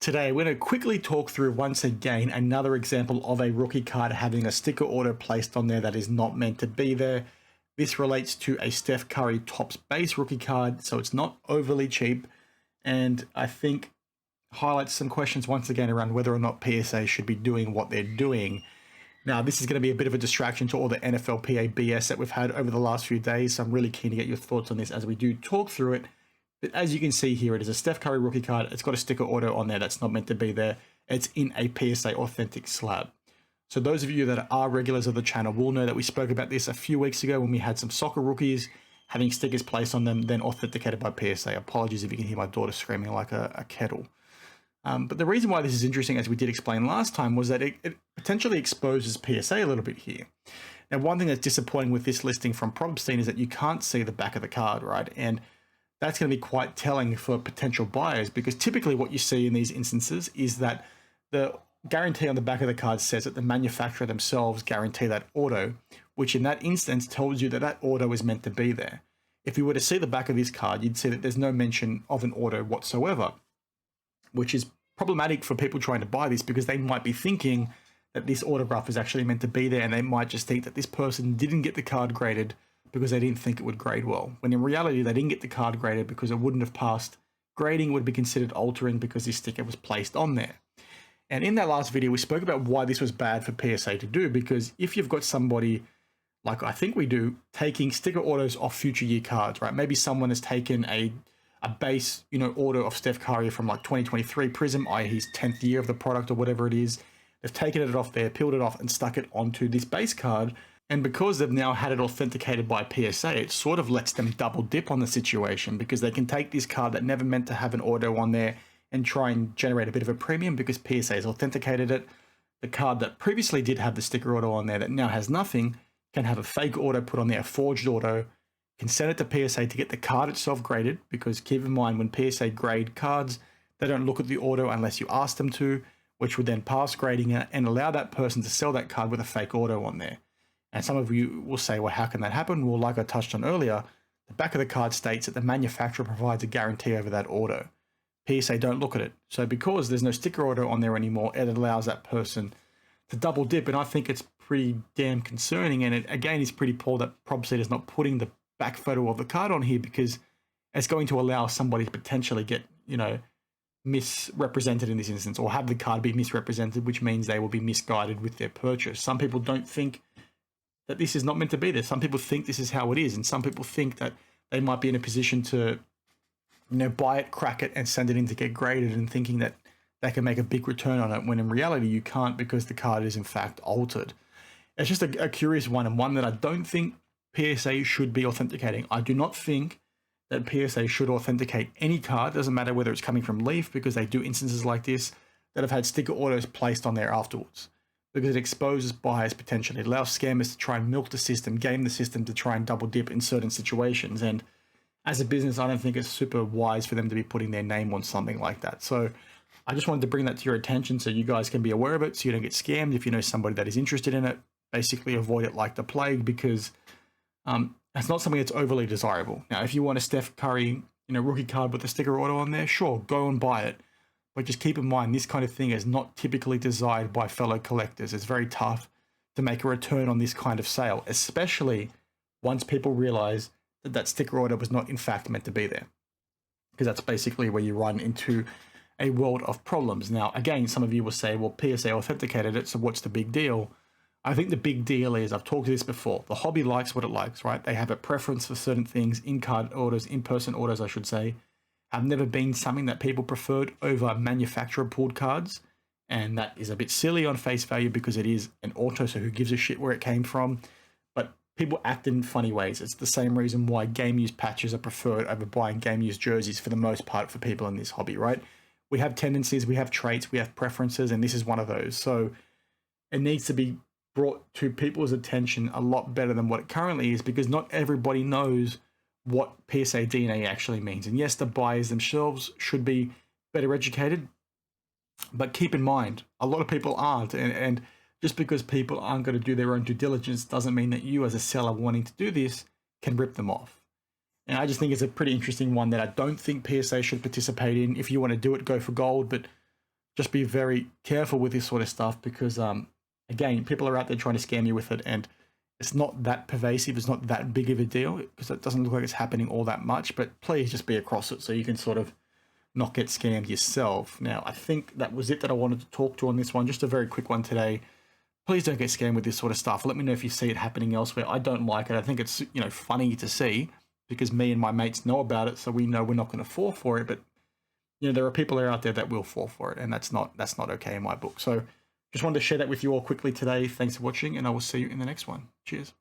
Today, we're going to quickly talk through once again another example of a rookie card having a sticker auto placed on there that is not meant to be there. This relates to a Steph Curry Topps base rookie card, so it's not overly cheap, and I think highlights some questions once again around whether or not PSA should be doing what they're doing. Now, this is going to be a bit of a distraction to all the NFLPA BS that we've had over the last few days, so I'm really keen to get your thoughts on this as we do talk through it. But as you can see here, it is a Steph Curry rookie card. It's got a sticker auto on there that's not meant to be there. It's in a PSA authentic slab. So those of you that are regulars of the channel will know that we spoke about this a few weeks ago when we had some soccer rookies having stickers placed on them, then authenticated by PSA. Apologies if you can hear my daughter screaming like a kettle. But the reason why this is interesting, as we did explain last time, was that it potentially exposes PSA a little bit here. Now, one thing that's disappointing with this listing from Probstein is that you can't see the back of the card, right? And that's going to be quite telling for potential buyers, because typically what you see in these instances is that the guarantee on the back of the card says that the manufacturer themselves guarantee that auto, which in that instance tells you that that auto is meant to be there. If you were to see the back of this card, you'd see that there's no mention of an auto whatsoever, which is problematic for people trying to buy this, because they might be thinking that this autograph is actually meant to be there, and they might just think that this person didn't get the card graded because they didn't think it would grade well, when in reality they didn't get the card graded because it wouldn't have passed grading, would be considered altering because this sticker was placed on there. And in that last video we spoke about why this was bad for PSA to do, because if you've got somebody, like I think we do, taking sticker autos off future year cards, right? Maybe someone has taken a base, auto of Steph Curry from like 2023 Prism, i.e. his 10th year of the product or whatever it is. They've taken it off there, peeled it off and stuck it onto this base card. And because they've now had it authenticated by PSA, it sort of lets them double dip on the situation, because they can take this card that never meant to have an auto on there and try and generate a bit of a premium because PSA has authenticated it. The card that previously did have the sticker auto on there that now has nothing can have a fake auto put on there, a forged auto, can send it to PSA to get the card itself graded, because keep in mind when PSA grade cards, they don't look at the auto unless you ask them to, which would then pass grading and allow that person to sell that card with a fake auto on there. And some of you will say, well, how can that happen? Well, like I touched on earlier, the back of the card states that the manufacturer provides a guarantee over that auto. PSA don't look at it. So because there's no sticker auto on there anymore, it allows that person to double dip. And I think it's pretty damn concerning. And it, again, is pretty poor that Probstein is not putting the back photo of the card on here, because it's going to allow somebody to potentially get, misrepresented in this instance, or have the card be misrepresented, which means they will be misguided with their purchase. Some people don't think that this is not meant to be there. Some people think this is how it is, and some people think that they might be in a position to, buy it, crack it, and send it in to get graded, and thinking that they can make a big return on it, when in reality you can't, because the card is in fact altered. It's just a curious one, and one that I don't think PSA should be authenticating. I do not think that PSA should authenticate any card. Doesn't matter whether it's coming from Leaf, because they do instances like this that have had sticker autos placed on there afterwards, because it exposes buyers potentially. It allows scammers to try and milk the system, game the system to try and double dip in certain situations. And as a business, I don't think it's super wise for them to be putting their name on something like that. So I just wanted to bring that to your attention so you guys can be aware of it, so you don't get scammed. If you know somebody that is interested in it, basically avoid it like the plague, because it's not something that's overly desirable. Now, if you want a Steph Curry, rookie card with a sticker auto on there, sure, go and buy it. But just keep in mind, this kind of thing is not typically desired by fellow collectors. It's very tough to make a return on this kind of sale, especially once people realize that that sticker auto was not in fact meant to be there. Because that's basically where you run into a world of problems. Now, again, some of you will say, well, PSA authenticated it, so what's the big deal? I think the big deal is, I've talked to this before, the hobby likes what it likes, right? They have a preference for certain things. In-card orders, in-person orders, I should say, have never been something that people preferred over manufacturer pulled cards. And that is a bit silly on face value, because it is an auto, so who gives a shit where it came from? But people act in funny ways. It's the same reason why game use patches are preferred over buying game use jerseys for the most part for people in this hobby, right? We have tendencies, we have traits, we have preferences, and this is one of those. So it needs to be brought to people's attention a lot better than what it currently is, because not everybody knows what PSA DNA actually means. And yes, the buyers themselves should be better educated, but keep in mind, a lot of people aren't. And just because people aren't going to do their own due diligence doesn't mean that you as a seller wanting to do this can rip them off. And I just think it's a pretty interesting one that I don't think PSA should participate in. If you want to do it, go for gold, but just be very careful with this sort of stuff because, again, people are out there trying to scam you with it, and it's not that pervasive. It's not that big of a deal because it doesn't look like it's happening all that much. But please just be across it so you can sort of not get scammed yourself. Now, I think that was it that I wanted to talk to on this one. Just a very quick one today. Please don't get scammed with this sort of stuff. Let me know if you see it happening elsewhere. I don't like it. I think it's, you know, funny to see because me and my mates know about it, so we know we're not going to fall for it. But you know, there are people out there that will fall for it, and that's not okay in my book. So just wanted to share that with you all quickly today. Thanks for watching, and I will see you in the next one. Cheers.